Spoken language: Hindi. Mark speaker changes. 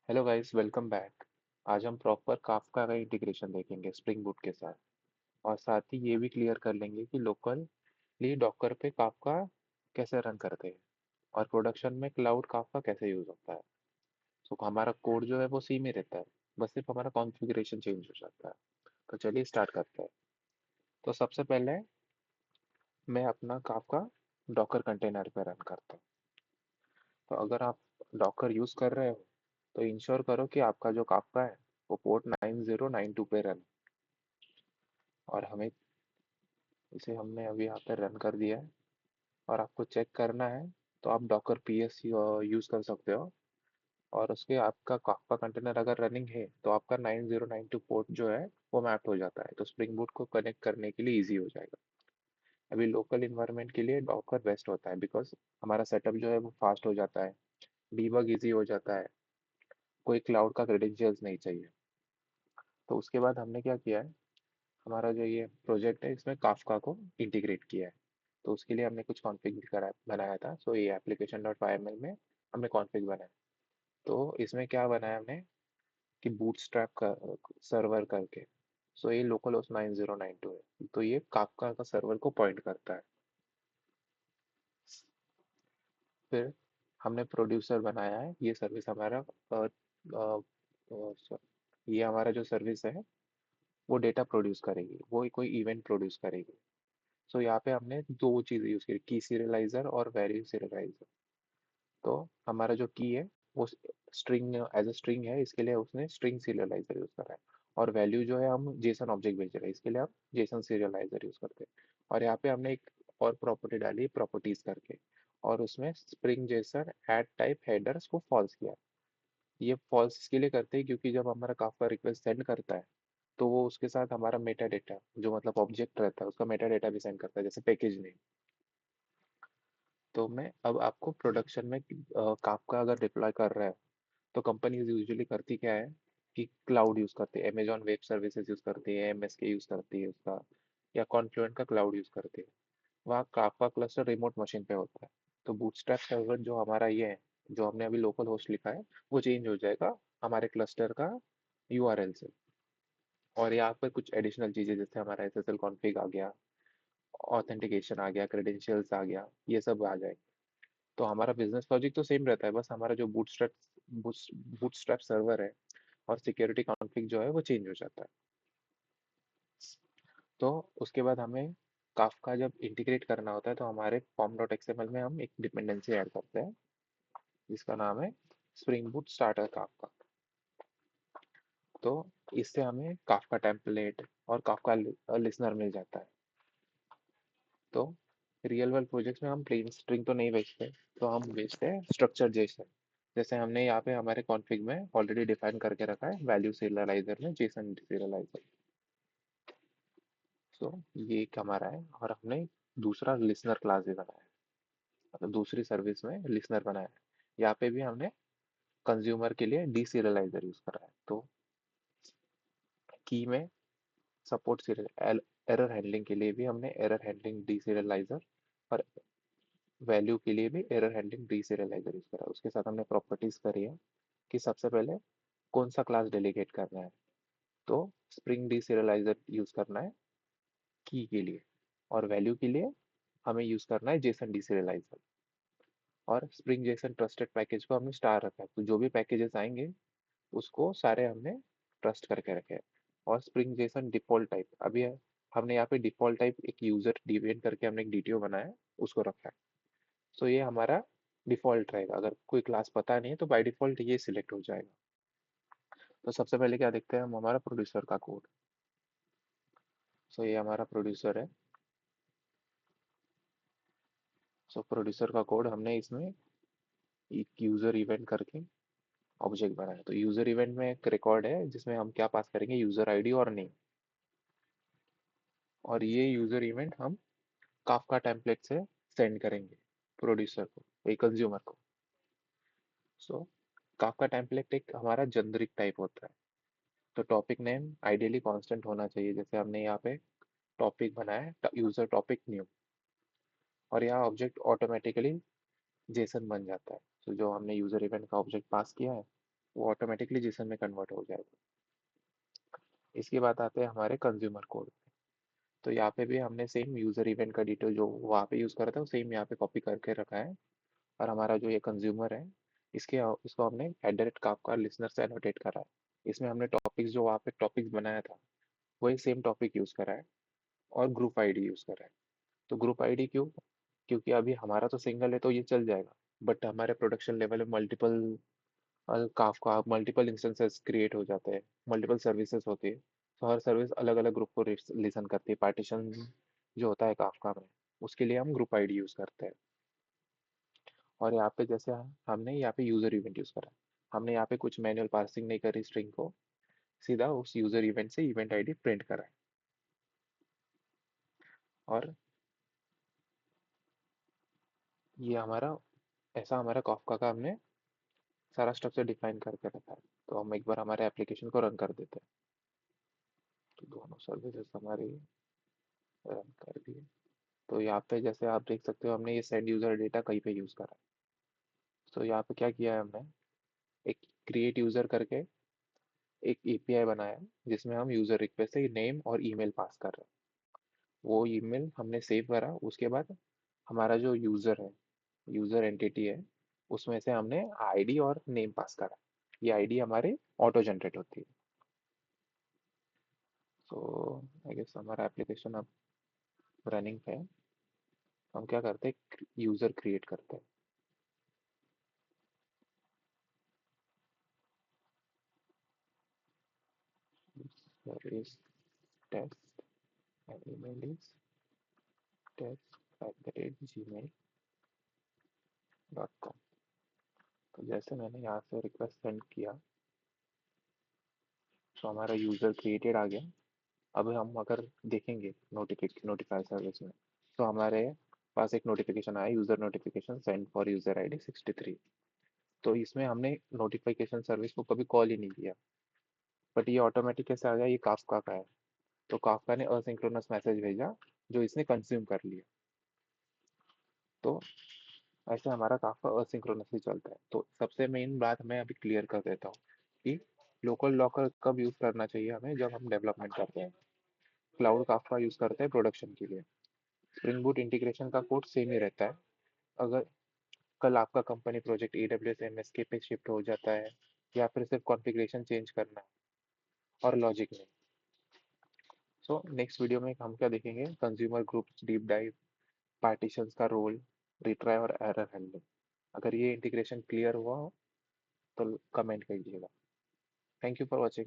Speaker 1: Hello guys, welcome back. आज हम प्रॉपर काफका का इंटीग्रेशन देखेंगे स्प्रिंग बूट के साथ। और साथ ही ये भी क्लियर कर लेंगे कि लोकली डॉकर पे काफका कैसे रन करते हैं और प्रोडक्शन में क्लाउड काफका कैसे यूज होता है। तो हमारा कोड जो है वो सी में रहता है, बस सिर्फ हमारा कॉन्फ़िगरेशन चेंज हो जाता है। तो चलिए स्टार्ट करते हैं। तो सबसे पहले मैं अपना काफका डॉकर कंटेनर पे रन करता हूँ। तो अगर आप डॉकर यूज कर रहे हो तो इंश्योर करो कि आपका जो काफका है वो पोर्ट 9092 पे रन। और हमें इसे हमने अभी यहाँ पे रन कर दिया है। और आपको चेक करना है तो आप डॉकर पीएस यूज़ कर सकते हो। और उसके आपका काफका कंटेनर अगर रनिंग है तो आपका 9092 पोर्ट जो है वो मैप हो जाता है, तो स्प्रिंग बूट को कनेक्ट करने के लिए ईजी हो जाएगा। अभी लोकल इन्वायरमेंट के लिए डॉकर बेस्ट होता है, बिकॉज हमारा सेटअप जो है वो फास्ट हो जाता है, डीबग ईजी हो जाता है, कोई क्लाउड का क्रेडेंशियल्स नहीं चाहिए। तो उसके बाद हमने क्या किया है, हमारा जो ये प्रोजेक्ट है इसमें काफका को इंटीग्रेट किया है। तो उसके लिए हमने कुछ कॉन्फ़िग भी करा बनाया था। सो ये एप्लीकेशन डॉट वाई में हमने कॉन्फ़िग बनाया। तो इसमें क्या बनाया हमने कि बूटस्ट्रैप का सर्वर करके। सो ये लोकल होस्ट 9092 है, तो ये काफका का सर्वर को पॉइंट करता है। फिर हमने प्रोड्यूसर बनाया है, ये सर्विस हमारा ये हमारा जो सर्विस है वो डेटा प्रोड्यूस करेगी, वो कोई इवेंट प्रोड्यूस करेगी। सो यहाँ पे हमने दो चीज़ें यूज़ की, की सीरियलाइजर और वैल्यू सीरियलाइजर। तो हमारा जो की है वो स्ट्रिंग एज अ स्ट्रिंग है, इसके लिए उसने स्ट्रिंग सीरियलाइजर यूज़ करा है। और वैल्यू जो है हम जेसन ऑब्जेक्ट भेज रहे हैं, इसके लिए हम जेसन सीरियलाइजर यूज़ करते हैं। और यहाँ पे हमने एक और प्रॉपर्टी डाली प्रॉपर्टीज करके, और उसमें spring Jason add type headers को फॉल्स किया। ये फॉल्स इसके लिए करते हैं क्योंकि जब हमारा काफका रिक्वेस्ट सेंड करता है तो वो उसके साथ हमारा मेटा डेटा जो मतलब ऑब्जेक्ट रहता है उसका मेटा डेटा भी सेंड करता है, जैसे पैकेज नेम। तो मैं अब आपको प्रोडक्शन में काफका अगर डिप्लॉय कर रहा है तो कंपनीज यूजुअली करती क्या है कि क्लाउड यूज़ करती है, अमेजॉन वेब सर्विसेज यूज़ करती है, एमएसके यूज़ करती है उसका, या कॉन्फ्लुएंट का क्लाउड यूज़ करती है। वहाँ काफका क्लस्टर रिमोट मशीन पे होता है। तो बूटस्ट्रैप सर्वर जो हमारा ये है, जो हमने अभी लोकल होस्ट लिखा है, वो चेंज हो जाएगा हमारे क्लस्टर का यूआरएल से। और यहाँ पर कुछ एडिशनल चीज़ें जैसे हमारा एसएसएल कॉन्फ़िग आ गया, ऑथेंटिकेशन आ गया, क्रेडेंशियल्स आ गया, ये सब आ जाएगा। तो हमारा बिजनेस लॉजिक तो सेम रहता है, बस हमारा जो बूटस्ट्रैप सर्वर है और सिक्योरिटी कॉन्फ़िग जो है वो चेंज हो जाता है। तो उसके बाद हमें काफका जब इंटीग्रेट करना होता है तो हमारे फॉर्म डॉट एक्सएमएल में हम एक डिपेंडेंसी ऐड करते हैं जिसका नाम है स्प्रिंग बूट स्टार्टर काफका। तो इससे हमें काफका टेम्पलेट और काफका लिसनर मिल जाता है। तो रियल वर्ल्ड प्रोजेक्ट्स में हम प्लेन स्ट्रिंग तो नहीं भेजते, तो हम भेजते हैं स्ट्रक्चर जेसन। जैसे हमने यहाँ पे हमारे कॉन्फ़िग में ऑलरेडी डिफाइन करके रखा है वैल्यू सीरियलाइजर में जेसन सीरियलाइजर। सो ये एक हमारा है, और हमने दूसरा लिसनर क्लास भी बनाया है, मतलब दूसरी सर्विस में लिसनर बनाया है। यहाँ पे भी हमने कंज्यूमर के लिए डी सीरियलाइजर यूज करा है। तो की में सपोर्ट सीरियल एरर हैंडलिंग के लिए भी हमने एरर हैंडलिंग डी सीरियलाइजर, और वैल्यू के लिए भी error handling D serialiser use करा है। उसके साथ हमने प्रॉपर्टीज करी है कि सबसे पहले कौन सा क्लास डेलीगेट करना है। तो स्प्रिंग डी सीरियलाइजर यूज करना है की के लिए, और वैल्यू के लिए हमें यूज करना है जेसन डी सीरियलाइजर। और स्प्रिंग जेसन ट्रस्टेड पैकेज को हमने स्टार रखा है, तो जो भी पैकेजेस आएंगे उसको सारे हमने ट्रस्ट करके रखे हैं। और स्प्रिंग जेसन डिफॉल्ट टाइप अभी है, हमने यहाँ पे डिफॉल्ट टाइप एक यूजर डिवेट करके हमने एक डीटीओ बनाया है, उसको रखा है। सो ये हमारा डिफॉल्ट रहेगा, अगर कोई क्लास पता नहीं है तो बाय डिफॉल्ट ये सिलेक्ट हो जाएगा। तो सबसे पहले क्या देखते हैं हम, हमारा प्रोड्यूसर का कोड। सो ये हमारा प्रोड्यूसर है। सो प्रोड्यूसर का कोड हमने इसमें एक यूजर इवेंट करके ऑब्जेक्ट बनाया। तो यूजर इवेंट में एक रिकॉर्ड है जिसमें हम क्या पास करेंगे, यूजर आईडी और नेम। और ये यूजर इवेंट हम काफका टेम्पलेट से सेंड करेंगे प्रोड्यूसर को, एक कंज्यूमर को। सो काफका टेम्पलेट एक हमारा जेनरिक टाइप होता है। तो टॉपिक नेम आइडियली कांस्टेंट होना चाहिए, जैसे हमने यहाँ पे टॉपिक बनाया यूजर टॉपिक न्यू, और यहाँ ऑब्जेक्ट ऑटोमेटिकली जेसन बन जाता है। तो जो हमने यूजर इवेंट का ऑब्जेक्ट पास किया है वो ऑटोमेटिकली जीसन में कन्वर्ट हो जाएगा। इसके बाद आते हैं हमारे कंज्यूमर कोड। तो यहाँ पे भी हमने सेम यूजर इवेंट का डिटेल जो वहाँ पे यूज़ करा था, वो सेम यहाँ पे कॉपी करके रखा है। और हमारा जो ये कंज्यूमर है, इसको हमने एट काफका लिसनर से एनोटेट करा है। इसमें हमने टॉपिक्स जो वहाँ पे टॉपिक्स बनाया था, वही सेम टॉपिक यूज़ करा है। और ग्रुप आईडी यूज़ करा है। तो ग्रुप आईडी क्यों? क्योंकि अभी हमारा तो सिंगल है तो ये चल जाएगा, बट हमारे प्रोडक्शन लेवल में multiple Kafka multiple instances create हो जाते हैं, मल्टीपल सर्विसेज होती है। तो हर सर्विस अलग अलग ग्रुप को लिसन करती है। पार्टीशन जो होता है काफका में, उसके लिए हम ग्रुप आईडी यूज़ करते हैं। और यहाँ पे जैसे हमने यहाँ पे यूज़र इवेंट यूज़ करा, हमने यहाँ पे कुछ मैनुअल पार्सिंग नहीं करी स्ट्रिंग को, सीधा उस यूज़र इवेंट से इवेंट आईडी प्रिंट करा है। और ये हमारा ऐसा हमारा कॉफका का हमने सारा स्ट्रक्चर डिफाइन करके रखा है। तो हम एक बार हमारे एप्लीकेशन को रन कर देते हैं। तो दोनों सर्विसेज हमारी रन कर दिए। तो यहाँ पे जैसे आप देख सकते हो, हमने ये सेंड यूज़र डेटा कहीं पे यूज़ करा है। तो यहाँ पे क्या किया है हमने, एक क्रिएट यूज़र करके एक एपीआई बनाया है, जिसमें हम यूज़र रिक्वेस्ट से नेम और ईमेल पास कर रहे हैं। वो ईमेल हमने सेव करा, उसके बाद हमारा जो यूज़र है, यूज़र एंटिटी है, उसमें से हमने आईडी और नेम पास करा। ये आईडी हमारे ऑटो जनरेट होती है। तो आई गेस हमारा एप्लीकेशन अब रनिंग पे है। हम क्या करते हैं, यूज़र क्रिएट करते हैं। User is test and email is test@gmail.com। तो जैसे मैंने यहाँ से रिक्वेस्ट सेंड किया, तो हमारा यूज़र क्रिएटेड आ गया। अब हम अगर देखेंगे नोटिफाई सर्विस में, तो हमारे पास एक नोटिफिकेशन आया, user notification send for user ID 63। तो इसमें हमने नोटिफिकेशन सर्विस को कभी कॉल ही नहीं किया, बट ये ऑटोमेटिक कैसे आ गया, ये काफका का है। तो काफका ने असिंक्रोनस मैसेज भेजा, जो इसने कंज्यूम कर लिया। तो ऐसे हमारा काफका असिंक्रोनसली चलता है। तो सबसे मेन बात मैं अभी क्लियर कर देता हूँ कि लोकल लॉकर कब यूज़ करना चाहिए हमें, जब हम डेवलपमेंट करते हैं। क्लाउड काफका यूज़ करते हैं प्रोडक्शन के लिए। स्प्रिंग बूट इंटीग्रेशन का कोड सेम ही रहता है। अगर कल आपका कंपनी प्रोजेक्ट AWS MSK पे शिफ्ट हो जाता है, या फिर सिर्फ कॉन्फ़िगरेशन चेंज करना है और लॉजिक नहीं। सो नेक्स्ट वीडियो में हम क्या देखेंगे, consumer groups deep dive, partitions का रोल, रिट्राई और एरर हैंडलिंग। अगर ये इंटीग्रेशन क्लियर हुआ हो तो कमेंट कीजिएगा। Thank you for watching.